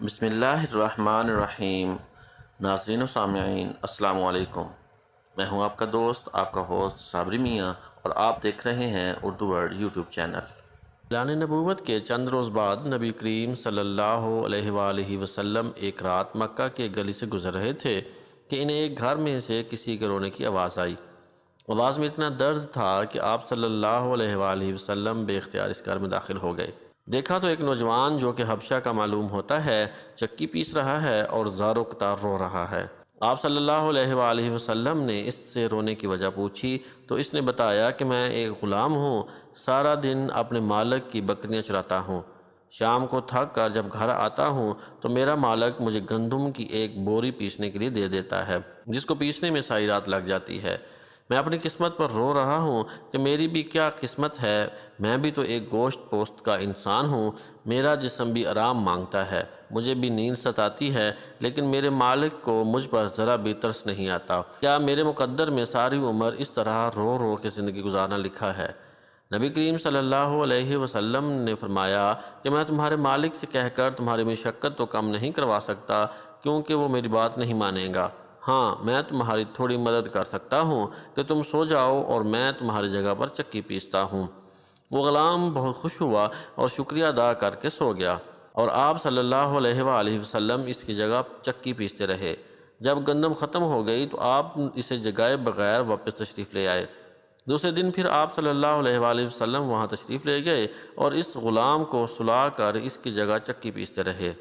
بسم اللہ الرحمن الرحیم۔ ناظرین و سامعین السلام علیکم۔ میں ہوں آپ کا دوست، آپ کا ہوسٹ صابری میاں، اور آپ دیکھ رہے ہیں اردو ورڈ یوٹیوب چینل۔ اعلان نبوت کے چند روز بعد نبی کریم صلی اللہ علیہ وآلہ وسلم ایک رات مکہ کے گلی سے گزر رہے تھے کہ انہیں ایک گھر میں سے کسی کے رونے کی آواز آئی۔ آواز میں اتنا درد تھا کہ آپ صلی اللہ علیہ وآلہ وسلم بے اختیار اس گھر میں داخل ہو گئے۔ دیکھا تو ایک نوجوان جو کہ حبشہ کا معلوم ہوتا ہے چکی پیس رہا ہے اور زار و کتار رو رہا ہے۔ آپ صلی اللہ علیہ وآلہ وسلم نے اس سے رونے کی وجہ پوچھی تو اس نے بتایا کہ میں ایک غلام ہوں، سارا دن اپنے مالک کی بکریاں چراتا ہوں۔ شام کو تھک کر جب گھر آتا ہوں تو میرا مالک مجھے گندم کی ایک بوری پیسنے کے لیے دے دیتا ہے، جس کو پیسنے میں ساری رات لگ جاتی ہے۔ میں اپنی قسمت پر رو رہا ہوں کہ میری بھی کیا قسمت ہے، میں بھی تو ایک گوشت پوست کا انسان ہوں، میرا جسم بھی آرام مانگتا ہے، مجھے بھی نیند ستاتی ہے، لیکن میرے مالک کو مجھ پر ذرا بھی ترس نہیں آتا۔ کیا میرے مقدر میں ساری عمر اس طرح رو رو کے زندگی گزارنا لکھا ہے؟ نبی کریم صلی اللہ علیہ وسلم نے فرمایا کہ میں تمہارے مالک سے کہہ کر تمہاری مشقت تو کم نہیں کروا سکتا، کیونکہ وہ میری بات نہیں مانے گا۔ ہاں، میں تمہاری تھوڑی مدد کر سکتا ہوں کہ تم سو جاؤ اور میں تمہاری جگہ پر چکی پیستا ہوں۔ وہ غلام بہت خوش ہوا اور شکریہ ادا کر کے سو گیا، اور آپ صلی اللہ علیہ وآلہ وسلم اس کی جگہ چکی پیستے رہے۔ جب گندم ختم ہو گئی تو آپ اسے جگائے بغیر واپس تشریف لے آئے۔ دوسرے دن پھر آپ صلی اللہ علیہ وآلہ وسلم وہاں تشریف لے گئے اور اس غلام کو سلا کر اس کی جگہ چکی پیستے رہے۔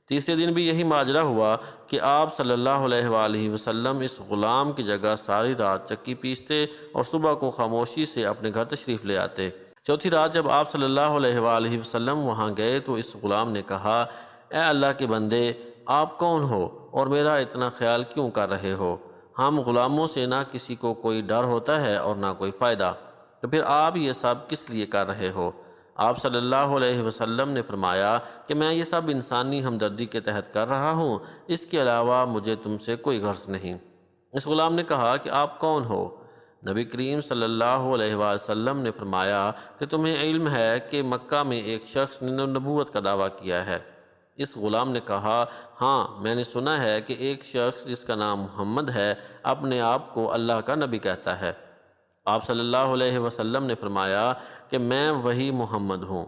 تیسرے دن بھی یہی ماجرا ہوا کہ آپ صلی اللہ علیہ وآلہ وسلم اس غلام کی جگہ ساری رات چکی پیستے اور صبح کو خاموشی سے اپنے گھر تشریف لے آتے۔ چوتھی رات جب آپ صلی اللہ علیہ وآلہ وسلم وہاں گئے تو اس غلام نے کہا، اے اللہ کے بندے، آپ کون ہو اور میرا اتنا خیال کیوں کر رہے ہو؟ ہم غلاموں سے نہ کسی کو کوئی ڈر ہوتا ہے اور نہ کوئی فائدہ، تو پھر آپ یہ سب کس لیے کر رہے ہو؟ آپ صلی اللہ علیہ وسلم نے فرمایا کہ میں یہ سب انسانی ہمدردی کے تحت کر رہا ہوں، اس کے علاوہ مجھے تم سے کوئی غرض نہیں۔ اس غلام نے کہا کہ آپ کون ہو؟ نبی کریم صلی اللہ علیہ وسلم نے فرمایا کہ تمہیں علم ہے کہ مکہ میں ایک شخص نے نبوت کا دعویٰ کیا ہے؟ اس غلام نے کہا، ہاں، میں نے سنا ہے کہ ایک شخص جس کا نام محمد ہے اپنے آپ کو اللہ کا نبی کہتا ہے۔ آپ صلی اللہ علیہ وسلم نے فرمایا کہ میں وہی محمد ہوں۔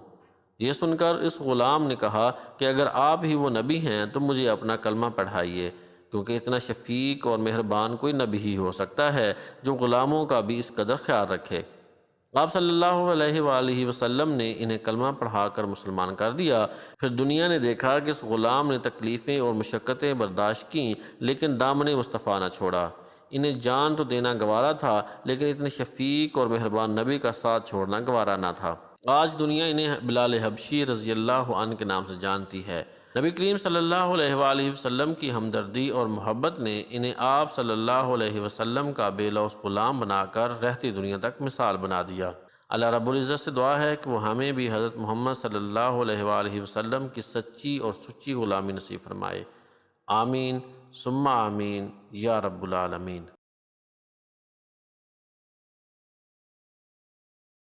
یہ سن کر اس غلام نے کہا کہ اگر آپ ہی وہ نبی ہیں تو مجھے اپنا کلمہ پڑھائیے، کیونکہ اتنا شفیق اور مہربان کوئی نبی ہی ہو سکتا ہے جو غلاموں کا بھی اس قدر خیال رکھے۔ آپ صلی اللہ علیہ وآلہ وسلم نے انہیں کلمہ پڑھا کر مسلمان کر دیا۔ پھر دنیا نے دیکھا کہ اس غلام نے تکلیفیں اور مشقتیں برداشت کیں، لیکن دامن مصطفیٰ نہ چھوڑا۔ انہیں جان تو دینا گوارا تھا، لیکن اتنے شفیق اور مہربان نبی کا ساتھ چھوڑنا گوارا نہ تھا۔ آج دنیا انہیں بلال حبشی رضی اللہ عنہ کے نام سے جانتی ہے۔ نبی کریم صلی اللہ علیہ وآلہ وسلم کی ہمدردی اور محبت نے انہیں آپ صلی اللہ علیہ وسلم کا بے لوث غلام بنا کر رہتی دنیا تک مثال بنا دیا۔ اللہ رب العزت سے دعا ہے کہ وہ ہمیں بھی حضرت محمد صلی اللہ علیہ وآلہ وسلم کی سچی اور سچی غلامی نصیب فرمائے۔ آمین ثم آمین یا رب العالمین۔